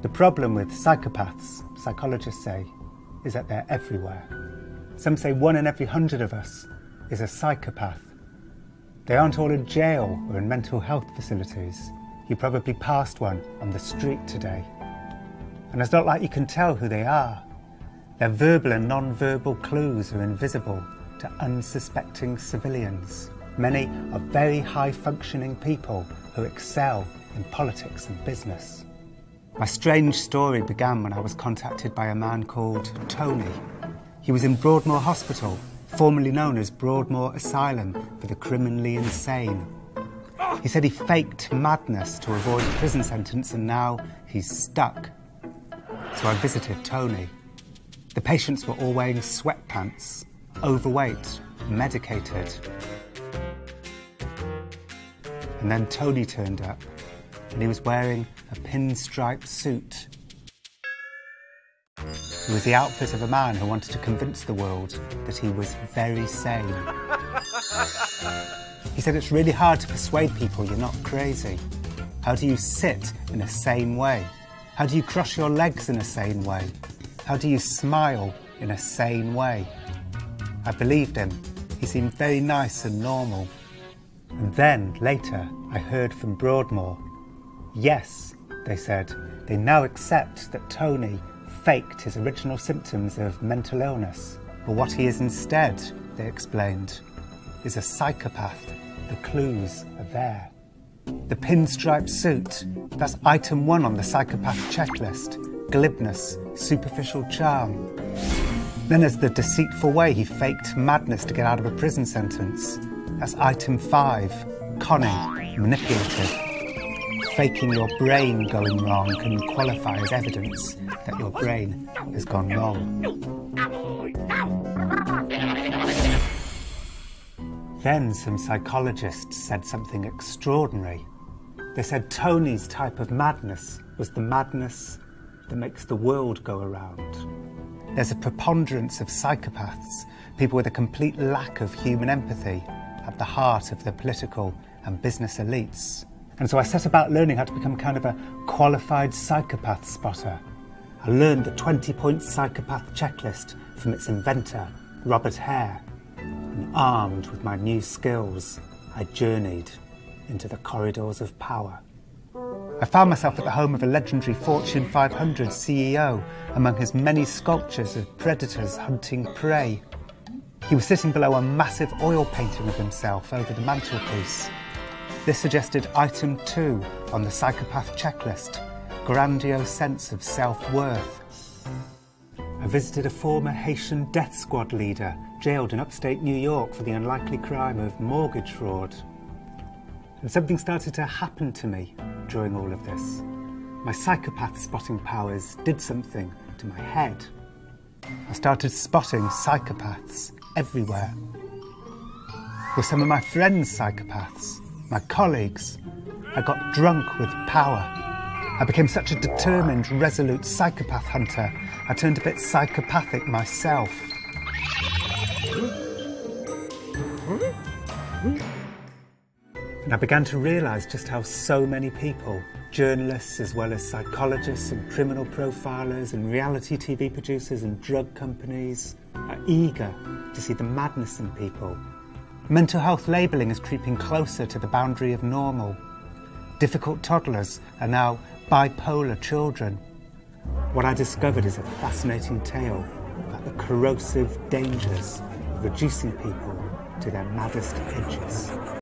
The problem with psychopaths, psychologists say, is that they're everywhere. Some say 1 in every 100 of us is a psychopath. They aren't all in jail or in mental health facilities. You probably passed one on the street today. And it's not like you can tell who they are. Their verbal and non-verbal clues are invisible to unsuspecting civilians. Many are very high-functioning people who excel in politics and business. My strange story began when I was contacted by a man called Tony. He was in Broadmoor Hospital, formerly known as Broadmoor Asylum for the criminally insane. He said he faked madness to avoid a prison sentence and now he's stuck. So I visited Tony. The patients were all wearing sweatpants, overweight, medicated. And then Tony turned up, and he was wearing a pinstripe suit. It was the outfit of a man who wanted to convince the world that he was very sane. He said it's really hard to persuade people you're not crazy. How do you sit in a sane way? How do you cross your legs in a sane way? How do you smile in a sane way? I believed him. He seemed very nice and normal. And then, later, I heard from Broadmoor. Yes, they said, they now accept that Tony faked his original symptoms of mental illness. But what he is instead, they explained, is a psychopath. The clues are there. The pinstripe suit, that's item 1 on the psychopath checklist. Glibness, superficial charm. Then there's the deceitful way he faked madness to get out of a prison sentence. That's item 5, conning, manipulative. Faking your brain going wrong can qualify as evidence that your brain has gone wrong. Then some psychologists said something extraordinary. They said Tony's type of madness was the madness that makes the world go around. There's a preponderance of psychopaths, people with a complete lack of human empathy, at the heart of the political and business elites. And so I set about learning how to become kind of a qualified psychopath spotter. I learned the 20-point psychopath checklist from its inventor, Robert Hare. And armed with my new skills, I journeyed into the corridors of power. I found myself at the home of a legendary Fortune 500 CEO among his many sculptures of predators hunting prey. He was sitting below a massive oil painting of himself over the mantelpiece. This suggested item 2 on the psychopath checklist, grandiose sense of self-worth. I visited a former Haitian death squad leader jailed in upstate New York for the unlikely crime of mortgage fraud. And something started to happen to me during all of this. My psychopath spotting powers did something to my head. I started spotting psychopaths everywhere. Were some of my friends psychopaths? My colleagues? I got drunk with power. I became such a determined, resolute psychopath hunter, I turned a bit psychopathic myself. And I began to realise just how so many people, journalists as well as psychologists and criminal profilers and reality TV producers and drug companies, are eager to see the madness in people. Mental health labelling is creeping closer to the boundary of normal. Difficult toddlers are now bipolar children. What I discovered is a fascinating tale about the corrosive dangers of reducing people to their maddest edges.